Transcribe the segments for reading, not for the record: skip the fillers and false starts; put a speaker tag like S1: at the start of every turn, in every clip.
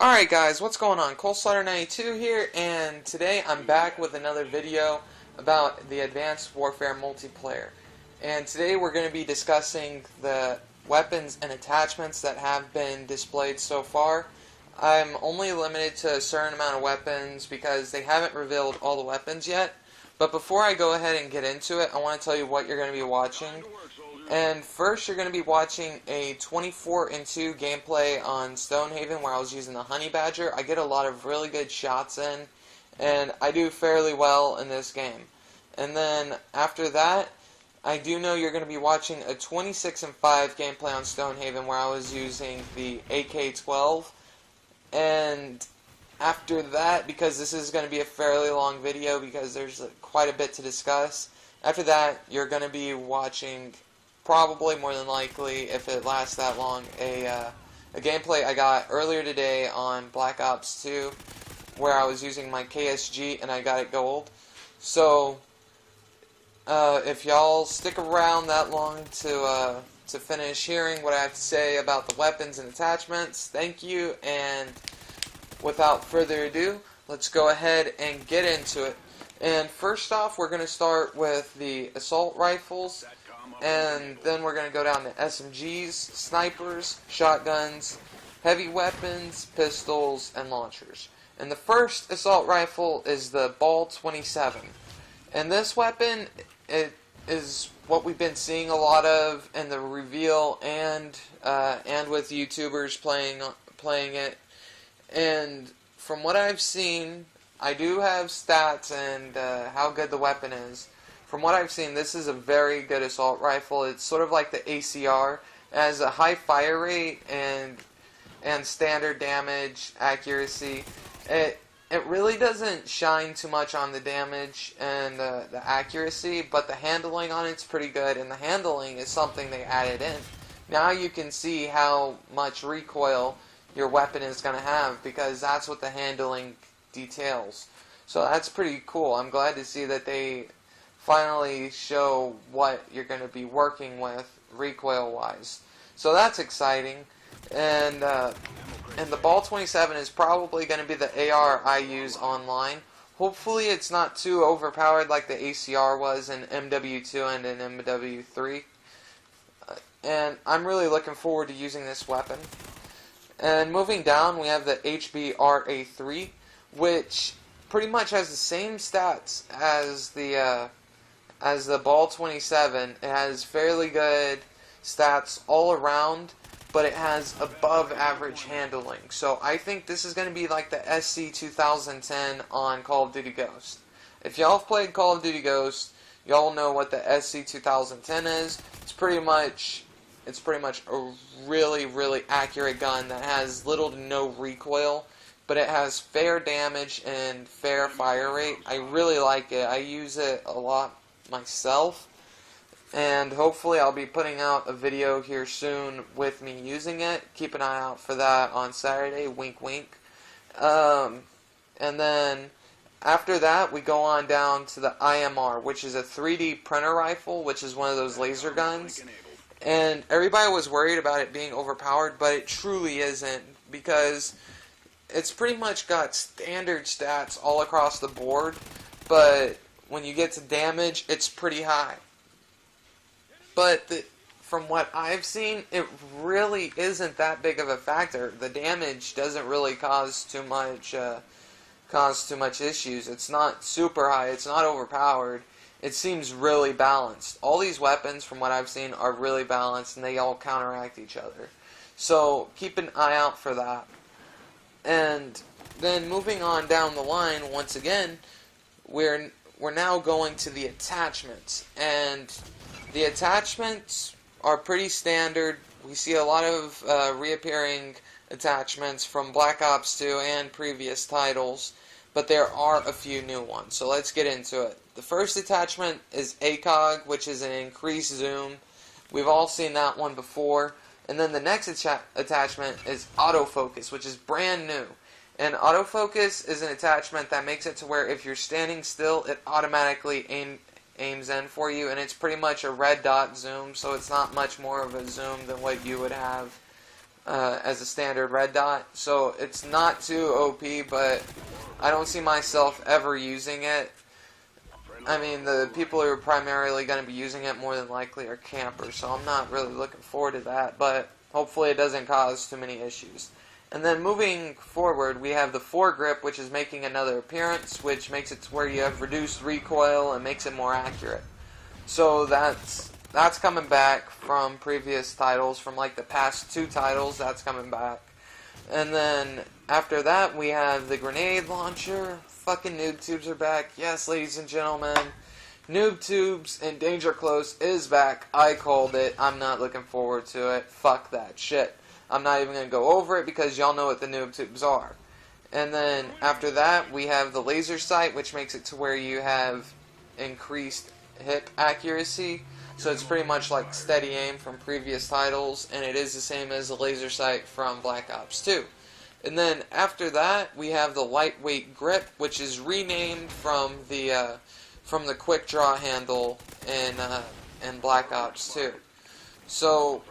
S1: Alright guys, what's going on? ColeSlaughter92 here, and today I'm back with another video about the Advanced Warfare multiplayer. And today we're going to be discussing the weapons and attachments that have been displayed so far. I'm only limited to a certain amount of weapons because they haven't revealed all the weapons yet. But before I go ahead and get into it, I want to tell you what you're going to be watching. And first you're going to be watching a 24-2 gameplay on Stonehaven where I was using the Honey Badger. I get a lot of really good shots in, and I do fairly well in this game. And then after that, I do know you're going to be watching a 26-5 gameplay on Stonehaven where I was using the AK-12. And after that, because this is going to be a fairly long video because there's quite a bit to discuss, after that you're going to be watching, probably more than likely, if it lasts that long, a gameplay I got earlier today on Black Ops 2 where I was using my KSG and I got it gold. So if y'all stick around that long to finish hearing what I have to say about the weapons and attachments, thank you, and without further ado, let's go ahead and get into it. And first off, we're going to start with the assault rifles, and then we're going to go down to SMGs, snipers, shotguns, heavy weapons, pistols, and launchers. And the first assault rifle is the Ball 27. And this weapon, it is what we've been seeing a lot of in the reveal and with YouTubers playing it. And from what I've seen, I do have stats and how good the weapon is. From what I've seen, this is a very good assault rifle. It's sort of like the ACR. It has a high fire rate and standard damage accuracy. It really doesn't shine too much on the damage and the accuracy, but the handling on it's pretty good, and the handling is something they added in. Now you can see how much recoil your weapon is going to have, because that's what the handling details. So that's pretty cool. I'm glad to see that they finally show what you're going to be working with recoil-wise. So that's exciting. And the Ball 27 is probably going to be the AR I use online. Hopefully it's not too overpowered like the ACR was in MW2 and in MW3. And I'm really looking forward to using this weapon. And moving down, we have the HBRA3, which pretty much has the same stats as the Ball 27. It has fairly good stats all around, but it has above average handling. So I think this is going to be like the SC 2010 on Call of Duty Ghost. If y'all have played Call of Duty Ghost, y'all know what the SC 2010 is. It's pretty much a really, really accurate gun that has little to no recoil, but it has fair damage and fair fire rate. I really like it. I use it a lot myself, and hopefully I'll be putting out a video here soon with me using it. Keep an eye out for that on Saturday, wink wink. And then after that we go on down to the IMR, which is a 3D printer rifle, which is one of those laser guns. And everybody was worried about it being overpowered, but it truly isn't, because it's pretty much got standard stats all across the board, but when you get to damage, it's pretty high. But from what I've seen, it really isn't that big of a factor. The damage doesn't really cause too much issues. It's not super high. It's not overpowered. It seems really balanced. All these weapons, from what I've seen, are really balanced, and they all counteract each other. So keep an eye out for that. And then moving on down the line, once again, we're now going to the attachments. And the attachments are pretty standard. We see a lot of reappearing attachments from Black Ops 2 and previous titles, but there are a few new ones. So let's get into it. The first attachment is ACOG, which is an increased zoom. We've all seen that one before. And then the next attachment is autofocus, which is brand new. And autofocus is an attachment that makes it to where if you're standing still, it automatically aims in for you. And it's pretty much a red dot zoom, so it's not much more of a zoom than what you would have as a standard red dot. So it's not too OP, but I don't see myself ever using it. I mean, the people who are primarily going to be using it more than likely are campers, so I'm not really looking forward to that, but hopefully it doesn't cause too many issues. And then moving forward, we have the foregrip, which is making another appearance, which makes it to where you have reduced recoil and makes it more accurate. So that's coming back from previous titles, from like the past 2 titles, that's coming back. And then after that, we have the grenade launcher. Fucking noob tubes are back. Yes, ladies and gentlemen, noob tubes and Danger Close is back. I called it. I'm not looking forward to it. Fuck that shit. I'm not even going to go over it because y'all know what the noob tubes are. And then after that, we have the laser sight, which makes it to where you have increased hip accuracy. So it's pretty much like steady aim from previous titles, and it is the same as the laser sight from Black Ops 2. And then after that, we have the lightweight grip, which is renamed from the quick draw handle in Black Ops 2. So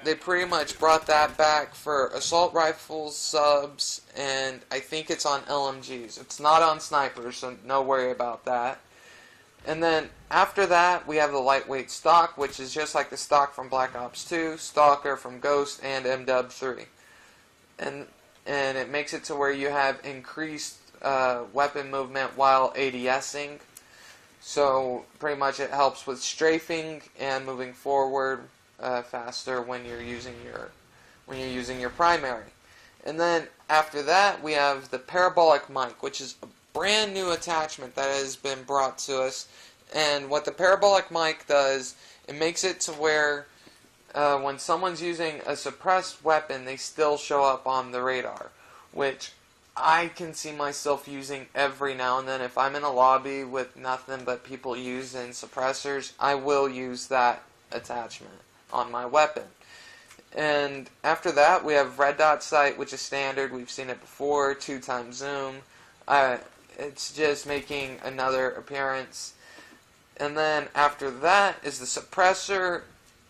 S1: they pretty much brought that back for assault rifles, subs, and I think it's on LMGs. It's not on snipers, so no worry about that. And then after that, we have the lightweight stock, which is just like the stock from Black Ops 2, Stalker from Ghost, and MW 3. And it makes it to where you have increased weapon movement while ADSing. So pretty much it helps with strafing and moving forward faster when you're using your primary. And then after that, we have the parabolic mic, which is a brand new attachment that has been brought to us. And what the parabolic mic does, it makes it to where when someone's using a suppressed weapon, they still show up on the radar, which I can see myself using every now and then. If I'm in a lobby with nothing but people using suppressors, I will use that attachment on my weapon. And after that, we have red dot sight, which is standard. We've seen it before, 2x zoom. It's just making another appearance. And then after that is the suppressor.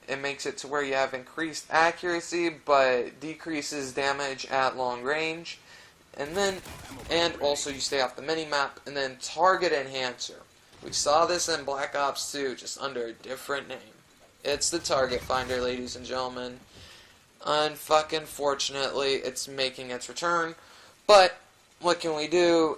S1: It makes it to where you have increased accuracy, but decreases damage at long range. And also you stay off the mini-map. And then target enhancer. We saw this in Black Ops 2, just under a different name. It's the target finder, ladies and gentlemen. Unfortunately, it's making its return. But what can we do?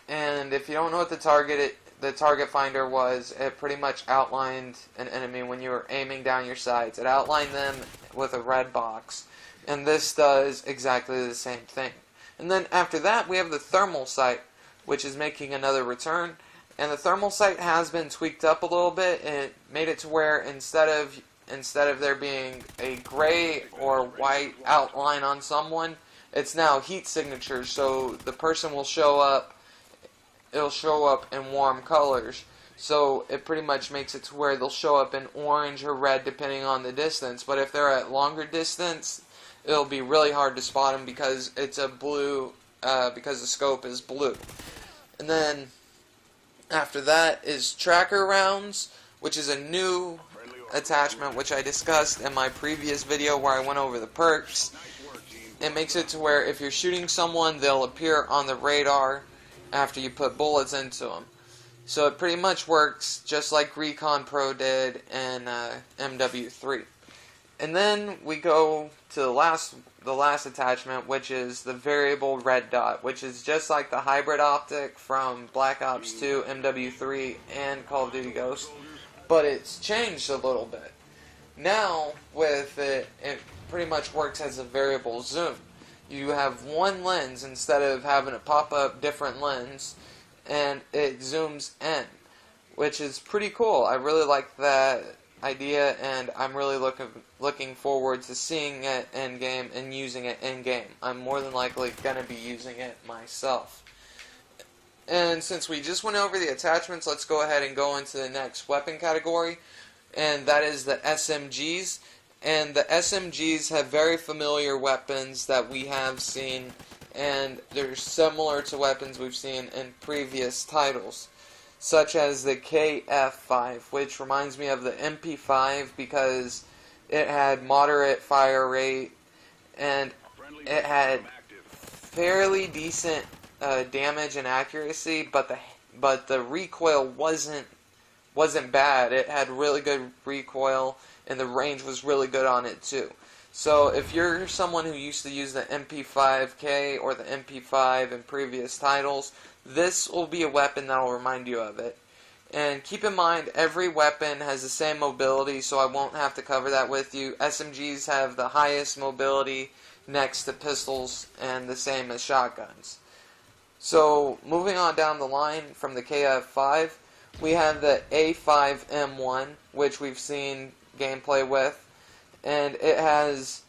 S1: And if you don't know what the target finder was, it pretty much outlined an enemy when you were aiming down your sights. It outlined them with a red box. And this does exactly the same thing. And then after that, we have the thermal sight, which is making another return. And the thermal sight has been tweaked up a little bit, and it made it to where instead of there being a gray or white outline on someone, it's now heat signatures. So the person will show up. It'll show up in warm colors. So it pretty much makes it to where they'll show up in orange or red depending on the distance. But if they're at longer distance, it'll be really hard to spot them because it's a blue, because the scope is blue. And then after that is tracker rounds, which is a new attachment which I discussed in my previous video where I went over the perks. It makes it to where if you're shooting someone, they'll appear on the radar after you put bullets into them. So it pretty much works just like Recon Pro did in MW3. And then we go to the last attachment, which is the variable red dot, which is just like the hybrid optic from Black Ops 2, MW3, and Call of Duty Ghost, but it's changed a little bit. Now, with it, it pretty much works as a variable zoom. You have one lens instead of having it pop up different lens, and it zooms in, which is pretty cool. I really like that idea, and I'm really looking forward to seeing it in game and using it in game. I'm more than likely gonna be using it myself. And since we just went over the attachments, let's go ahead and go into the next weapon category, and that is the SMGs. And the SMGs have very familiar weapons that we have seen, and they're similar to weapons we've seen in previous titles, such as the KF5, which reminds me of the MP5 because it had moderate fire rate and it had fairly decent damage and accuracy, but the recoil wasn't bad. It had really good recoil, and the range was really good on it too. So if you're someone who used to use the MP5K or the MP5 in previous titles, this will be a weapon that will remind you of it. And keep in mind, every weapon has the same mobility, so I won't have to cover that with you. SMGs have the highest mobility next to pistols, and the same as shotguns. So moving on down the line from the KF5, we have the A5M1, which we've seen gameplay with, and it has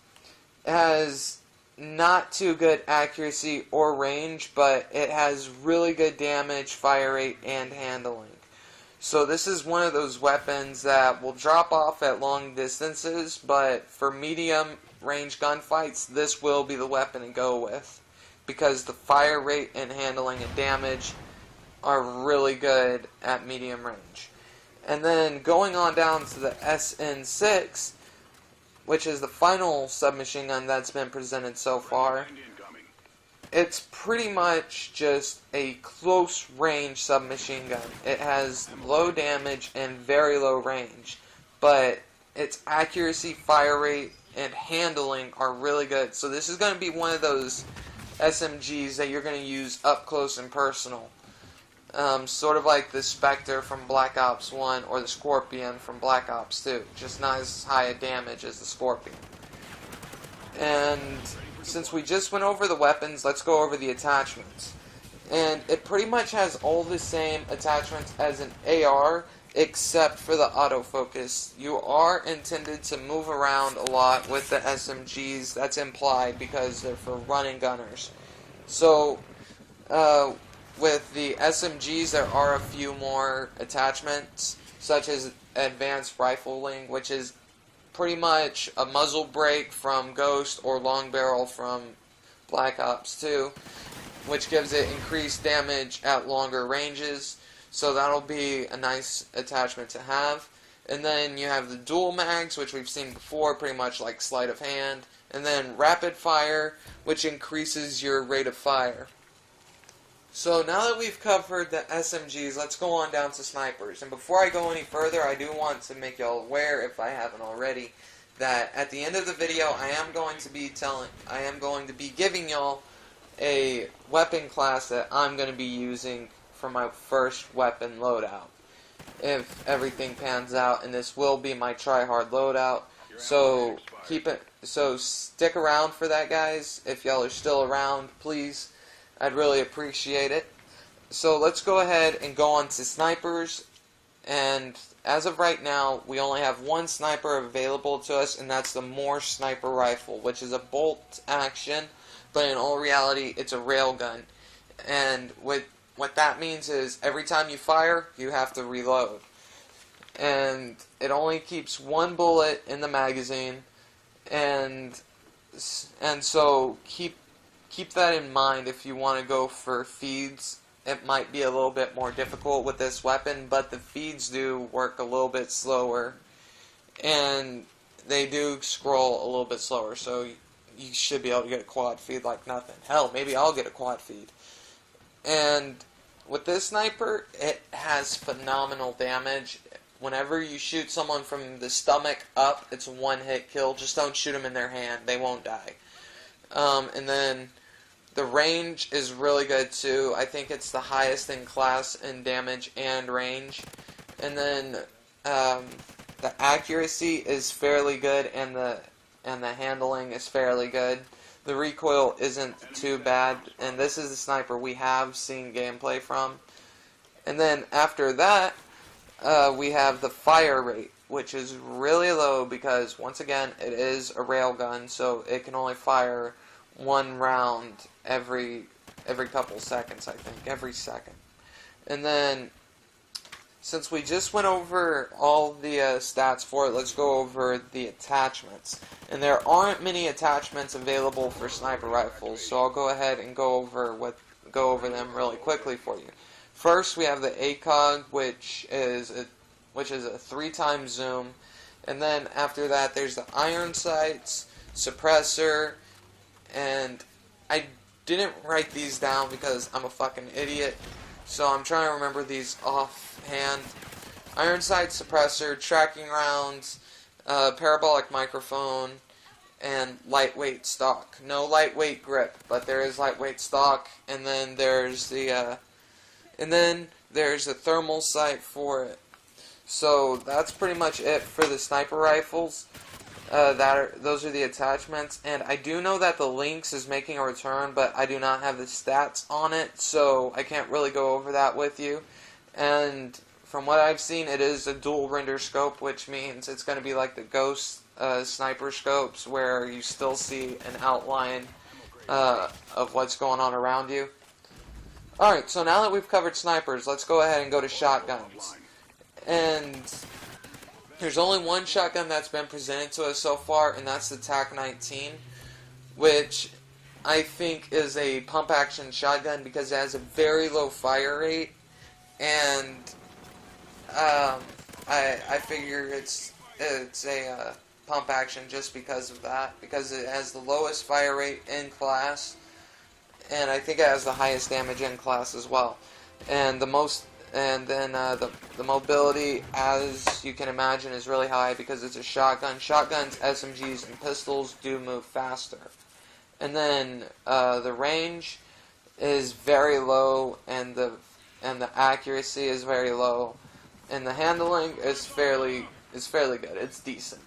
S1: not too good accuracy or range, but it has really good damage, fire rate, and handling. So this is one of those weapons that will drop off at long distances, but for medium range gunfights, this will be the weapon to go with, because the fire rate and handling and damage are really good at medium range. And then going on down to the SN6, which is the final submachine gun that's been presented so far. It's pretty much just a close range submachine gun. It has low damage and very low range, but its accuracy, fire rate, and handling are really good. So this is going to be one of those SMGs that you're going to use up close and personal. Sort of like the Spectre from Black Ops 1 or the Scorpion from Black Ops 2. Just not as high a damage as the Scorpion. And since we just went over the weapons, let's go over the attachments. And it pretty much has all the same attachments as an AR, except for the autofocus. You are intended to move around a lot with the SMGs. That's implied because they're for running gunners. So, with the SMGs, there are a few more attachments, such as advanced rifling, which is pretty much a muzzle brake from Ghost or long barrel from Black Ops 2, which gives it increased damage at longer ranges. So that'll be a nice attachment to have. And then you have the dual mags, which we've seen before, pretty much like sleight of hand. And then rapid fire, which increases your rate of fire. So now that we've covered the SMGs, let's go on down to snipers. And before I go any further, I do want to make y'all aware, if I haven't already, that at the end of the video, I am going to be giving y'all a weapon class that I'm going to be using for my first weapon loadout, if everything pans out, and this will be my try-hard loadout. So stick around for that, guys. If y'all are still around, please, I'd really appreciate it. So let's go ahead and go on to snipers. And as of right now, we only have one sniper available to us, and that's the Morse sniper rifle, which is a bolt action, but in all reality, it's a railgun. And what that means is every time you fire, you have to reload. And it only keeps one bullet in the magazine, and so keep that in mind if you want to go for feeds. It might be a little bit more difficult with this weapon, but the feeds do work a little bit slower, and they do scroll a little bit slower, so you should be able to get a quad feed like nothing. Hell, maybe I'll get a quad feed. And with this sniper, it has phenomenal damage. Whenever you shoot someone from the stomach up, it's a one-hit kill. Just don't shoot them in their hand. They won't die. And then the range is really good too. I think it's the highest in class in damage and range. And then the accuracy is fairly good, and the handling is fairly good. The recoil isn't too bad, and this is the sniper we have seen gameplay from. And then after that, we have the fire rate, which is really low because, once again, it is a railgun, so it can only fire one round every couple seconds, I think, every second. And then, since we just went over all the stats for it, let's go over the attachments. And there aren't many attachments available for sniper rifles, so I'll go ahead and go over them really quickly for you. First, we have the ACOG, which is a 3-time zoom, and then after that, there's the iron sights, suppressor, and I didn't write these down because I'm a fucking idiot, so I'm trying to remember these offhand. Iron sight suppressor, tracking rounds, parabolic microphone, and lightweight stock. No lightweight grip, but there is lightweight stock, and then there's the there's a thermal sight for it. So that's pretty much it for the sniper rifles. Those are the attachments, and I do know that the Lynx is making a return, but I do not have the stats on it, so I can't really go over that with you. And from what I've seen, it is a dual render scope, which means it's going to be like the Ghost sniper scopes, where you still see an outline of what's going on around you. Alright, so now that we've covered snipers, let's go ahead and go to shotguns. And there's only one shotgun that's been presented to us so far, and that's the TAC-19, which I think is a pump-action shotgun because it has a very low fire rate, and I figure it's a pump-action just because of that, because it has the lowest fire rate in class, and I think it has the highest damage in class as well, and the mobility, as you can imagine, is really high because it's a shotgun. Shotguns, SMGs, and pistols do move faster. And then the range is very low, and the accuracy is very low, and the handling is fairly good. It's decent.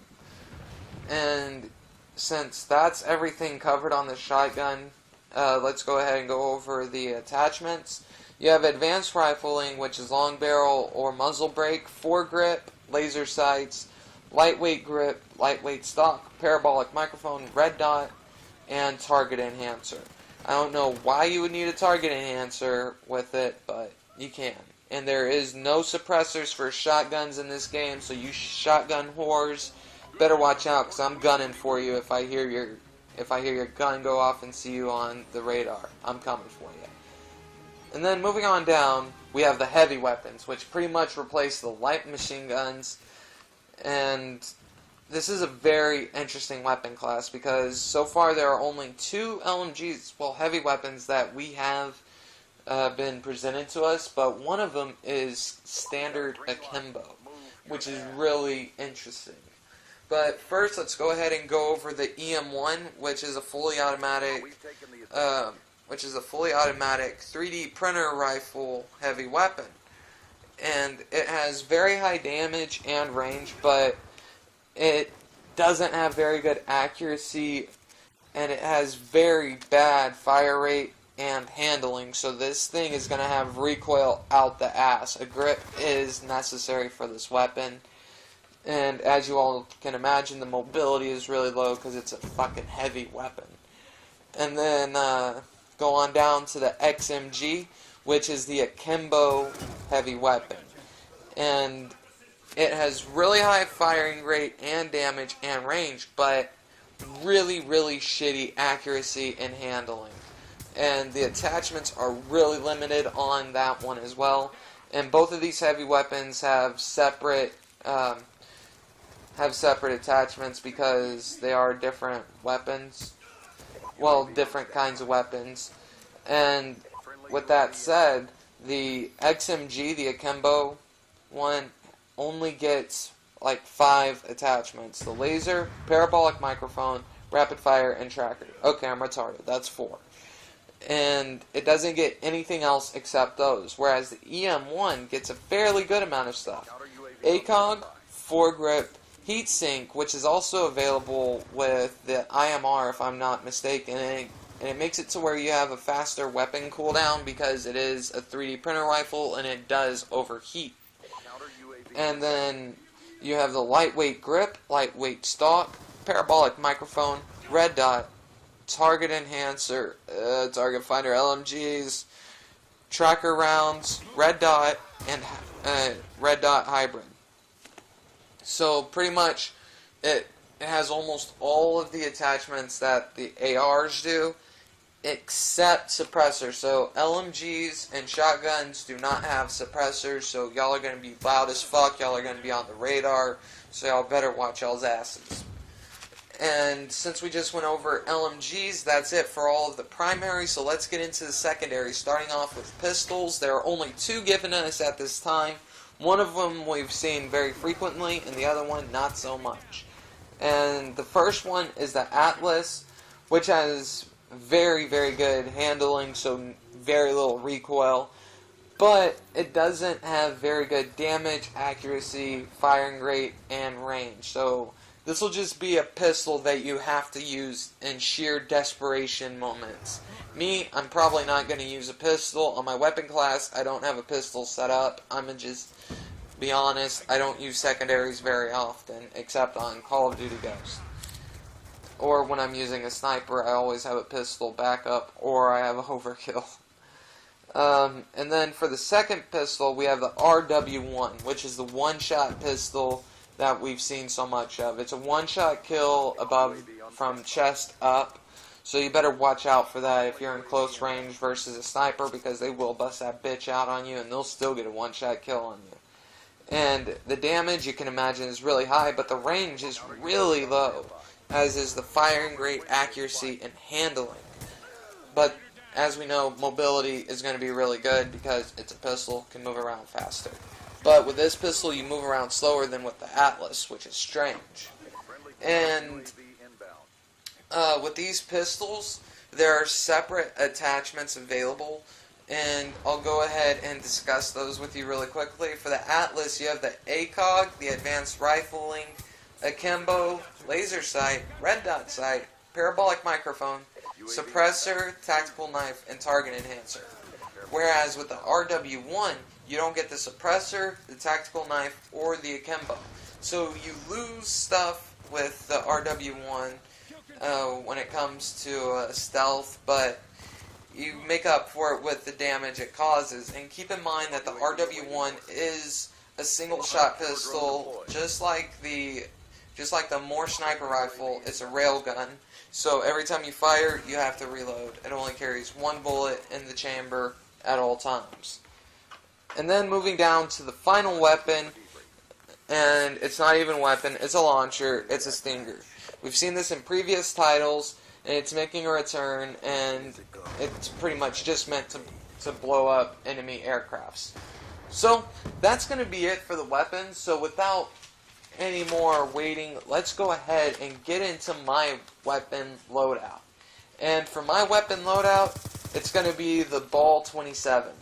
S1: And since that's everything covered on the shotgun, let's go ahead and go over the attachments. You have advanced rifling, which is long barrel or muzzle brake, foregrip, laser sights, lightweight grip, lightweight stock, parabolic microphone, red dot, and target enhancer. I don't know why you would need a target enhancer with it, but you can. And there is no suppressors for shotguns in this game, so you shotgun whores better watch out, because I'm gunning for you if I hear your gun go off and see you on the radar. I'm coming for you. And then moving on down, we have the heavy weapons, which pretty much replace the light machine guns. And this is a very interesting weapon class because so far there are only 2 LMGs, well, heavy weapons that we have been presented to us, but one of them is standard akimbo, which is really interesting. But first, let's go ahead and go over the EM1, which is a fully automatic 3D printer rifle heavy weapon. And it has very high damage and range, but it doesn't have very good accuracy, and it has very bad fire rate and handling, so this thing is going to have recoil out the ass. A grip is necessary for this weapon, and as you all can imagine, the mobility is really low because it's a fucking heavy weapon. And then go on down to the XMG, which is the akimbo heavy weapon. And it has really high firing rate and damage and range, but really, really shitty accuracy and handling. And the attachments are really limited on that one as well. And both of these heavy weapons have separate attachments because they are different weapons. Well, different kinds of weapons. And with that said, the XMG, the akimbo one, only gets like 5 attachments. The laser, parabolic microphone, rapid fire, and tracker. Okay, I'm retarded. That's 4. And it doesn't get anything else except those. Whereas the EM1 gets a fairly good amount of stuff. ACOG, foregrip, heatsink, which is also available with the IMR if I'm not mistaken, and it makes it to where you have a faster weapon cooldown because it is a 3D printer rifle and it does overheat. And then you have the lightweight grip, lightweight stock, parabolic microphone, red dot, target enhancer, target finder LMGs, tracker rounds, red dot, and red dot hybrid. So pretty much it has almost all of the attachments that the ARs do, except suppressors. So LMGs and shotguns do not have suppressors, so y'all are going to be loud as fuck, y'all are going to be on the radar, so y'all better watch y'all's asses. And since we just went over LMGs, that's it for all of the primaries, so let's get into the secondary. Starting off with pistols, there are only two given us at this time. One of them we've seen very frequently, and the other one not so much. And the first one is the Atlas, which has very, very good handling, so very little recoil. But it doesn't have very good damage, accuracy, firing rate, and range. So this will just be a pistol that you have to use in sheer desperation moments. Me, I'm probably not going to use a pistol. On my weapon class, I don't have a pistol set up. I'm going to just be honest, I don't use secondaries very often, except on Call of Duty Ghost. Or when I'm using a sniper, I always have a pistol backup, or I have a overkill. And then for the second pistol, we have the RW1, which is the one-shot pistol that we've seen so much of. It's a one-shot kill above from chest up, so you better watch out for that if you're in close range versus a sniper, because they will bust that bitch out on you, and they'll still get a one-shot kill on you. And the damage, you can imagine, is really high, but the range is really low, as is the firing rate, accuracy, and handling. But as we know, mobility is going to be really good because it's a pistol, can move around faster. But with this pistol, you move around slower than with the Atlas, which is strange. And with these pistols, there are separate attachments available, and I'll go ahead and discuss those with you really quickly. For the Atlas, you have the ACOG, the Advanced Rifling, Akimbo, Laser Sight, Red Dot Sight, Parabolic Microphone, Suppressor, Tactical Knife, and Target Enhancer. Whereas with the RW1, you don't get the Suppressor, the Tactical Knife, or the Akimbo. So you lose stuff with the RW1 when it comes to stealth, but you make up for it with the damage it causes. And keep in mind that the RW1 is a single-shot pistol, just like the Moore sniper rifle. It's a railgun. So every time you fire, you have to reload. It only carries one bullet in the chamber at all times. And then moving down to the final weapon, and it's not even a weapon, it's a launcher, it's a Stinger. We've seen this in previous titles, and it's making a return, and it's pretty much just meant to blow up enemy aircrafts. So that's going to be it for the weapons. So without any more waiting, let's go ahead and get into my weapon loadout. And for my weapon loadout, it's going to be the Ball 27.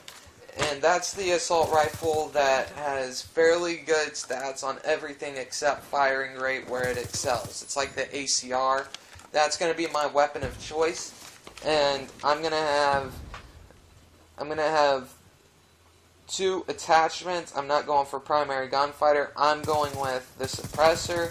S1: And that's the assault rifle that has fairly good stats on everything except firing rate, where it excels. It's like the ACR. That's going to be my weapon of choice. And I'm going to have two attachments. I'm not going for primary gunfighter. I'm going with the suppressor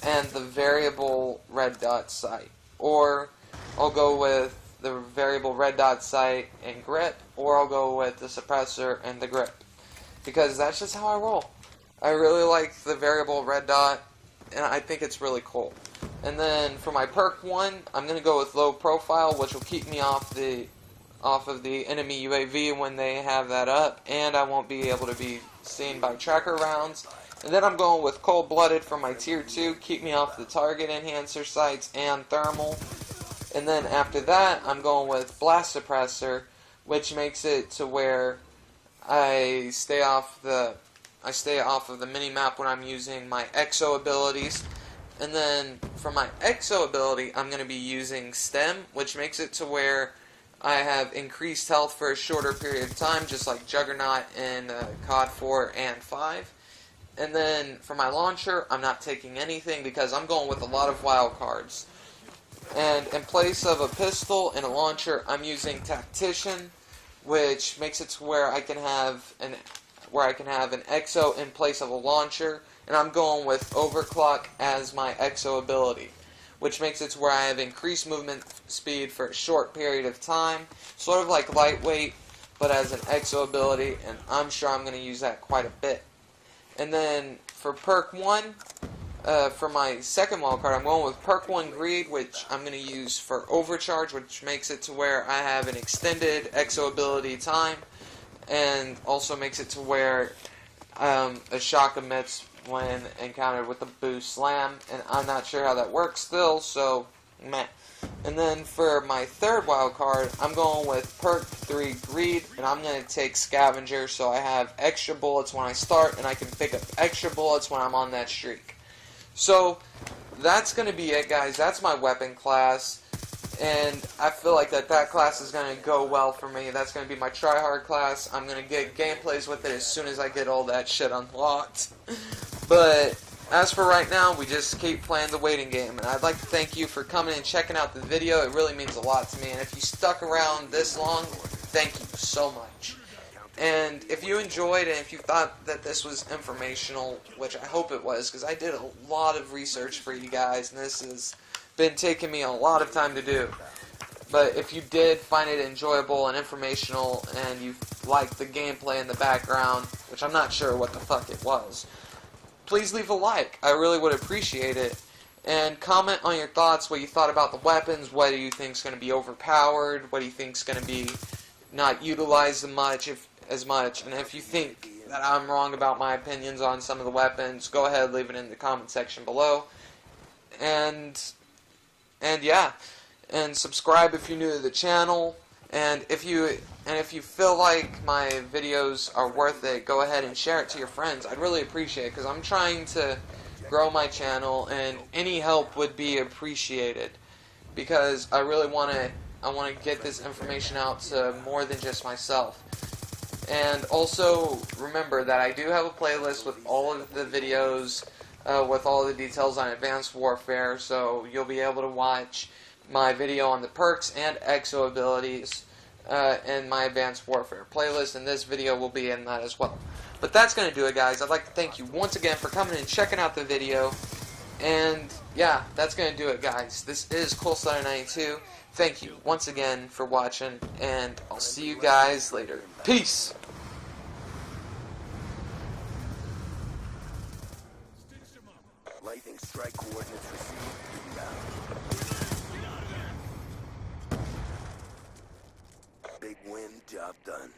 S1: and the variable red dot sight. Or I'll go with the variable red dot sight and grip, or I'll go with the suppressor and the grip. Because that's just how I roll. I really like the variable red dot, and I think it's really cool. And then for my perk 1, I'm going to go with low profile, which will keep me off of the enemy UAV when they have that up, and I won't be able to be seen by tracker rounds. And then I'm going with cold-blooded for my tier 2, keep me off the target enhancer sights and thermal. And then after that, I'm going with blast suppressor, which makes it to where I stay off of the mini-map when I'm using my EXO abilities. And then for my EXO ability, I'm going to be using STEM, which makes it to where I have increased health for a shorter period of time, just like Juggernaut in COD 4 and 5. And then for my launcher, I'm not taking anything because I'm going with a lot of wild cards. And in place of a pistol and a launcher, I'm using Tactician, which makes it to where I can have an EXO in place of a launcher, and I'm going with Overclock as my EXO ability, which makes it to where I have increased movement speed for a short period of time, sort of like Lightweight, but as an EXO ability, and I'm sure I'm going to use that quite a bit. And then for perk 1, for my second wildcard, I'm going with perk 1 Greed, which I'm going to use for Overcharge, which makes it to where I have an extended EXO ability time, and also makes it to where a shock emits when encountered with the boost slam, and I'm not sure how that works still, so meh. And then for my third wild card, I'm going with perk 3 greed, and I'm going to take scavenger so I have extra bullets when I start, and I can pick up extra bullets when I'm on that streak. So that's going to be it, guys. That's my weapon class, and I feel like that class is going to go well for me. That's going to be my tryhard class. I'm going to get gameplays with it as soon as I get all that shit unlocked. But as for right now, we just keep playing the waiting game, and I'd like to thank you for coming and checking out the video. It really means a lot to me, and if you stuck around this long, thank you so much. And if you enjoyed and if you thought that this was informational, which I hope it was, because I did a lot of research for you guys, and this has been taking me a lot of time to do. But if you did find it enjoyable and informational, and you liked the gameplay in the background, which I'm not sure what the fuck it was, please leave a like. I really would appreciate it. And comment on your thoughts, what you thought about the weapons, what do you think is going to be overpowered, what do you think is going to be not utilized as much, and if you think that I'm wrong about my opinions on some of the weapons, go ahead, leave it in the comment section below. And yeah, and subscribe if you're new to the channel. And if you feel like my videos are worth it, go ahead and share it to your friends. I'd really appreciate it, because I'm trying to grow my channel, and any help would be appreciated, because I really want to get this information out to more than just myself. And also remember that I do have a playlist with all of the videos, with all the details on Advanced Warfare, so you'll be able to watch my video on the perks and exo abilities in my Advanced Warfare playlist, and this video will be in that as well. But that's going to do it, guys. I'd like to thank you once again for coming and checking out the video, and yeah, that's going to do it, guys. This is ColeSlider92. Thank you once again for watching, and I'll see you guys later. Peace!
S2: Lightning strike coordinates received. Inbound. Big win, job done.